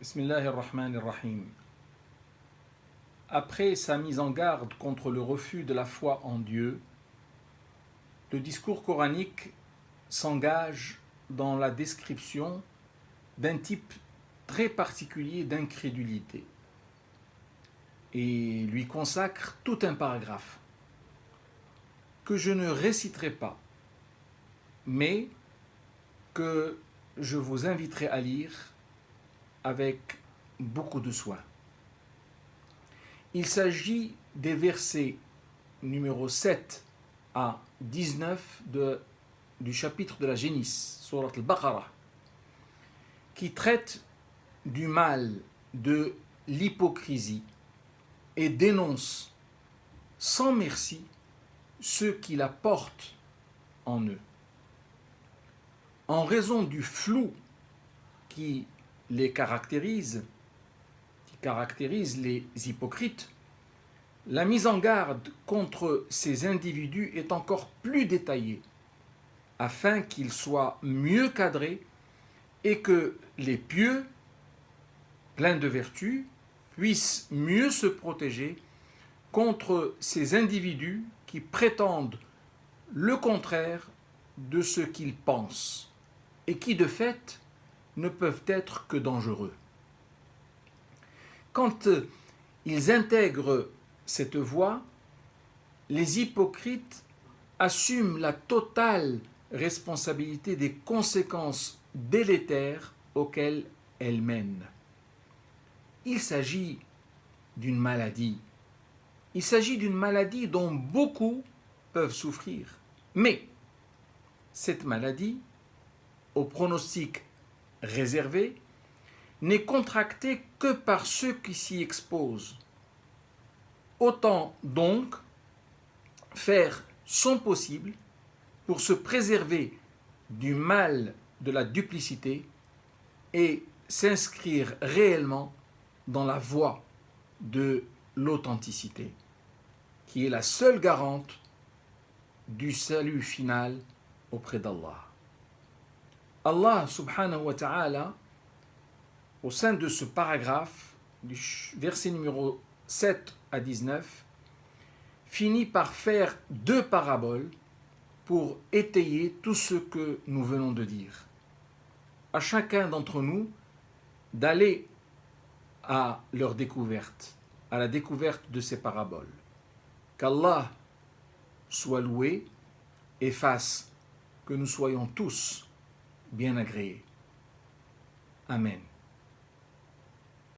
Bismillahirrahmanirrahim. Après sa mise en garde contre le refus de la foi en Dieu, le discours coranique s'engage dans la description d'un type très particulier d'incrédulité et lui consacre tout un paragraphe que je ne réciterai pas, mais que je vous inviterai à lire avec beaucoup de soin. Il s'agit des versets numéro 7 à 19 du chapitre de la Génisse, Surat al-Baqarah, qui traite du mal de l'hypocrisie et dénonce sans merci ceux qui la portent en eux. En raison du flou qui caractérise les hypocrites, la mise en garde contre ces individus est encore plus détaillée, afin qu'ils soient mieux cadrés et que les pieux, pleins de vertu, puissent mieux se protéger contre ces individus qui prétendent le contraire de ce qu'ils pensent et qui, de fait, ne peuvent être que dangereux. Quand ils intègrent cette voie, les hypocrites assument la totale responsabilité des conséquences délétères auxquelles elles mènent. Il s'agit d'une maladie. Il s'agit d'une maladie dont beaucoup peuvent souffrir. Mais cette maladie, au pronostic réservé, n'est contractée que par ceux qui s'y exposent. Autant donc faire son possible pour se préserver du mal de la duplicité et s'inscrire réellement dans la voie de l'authenticité, qui est la seule garante du salut final auprès d'Allah. Allah subhanahu wa ta'ala, au sein de ce paragraphe, du verset numéro 7 à 19, finit par faire deux paraboles pour étayer tout ce que nous venons de dire. À chacun d'entre nous d'aller à leur découverte, à la découverte de ces paraboles. Qu'Allah soit loué et fasse que nous soyons tous bien agréés. Amen.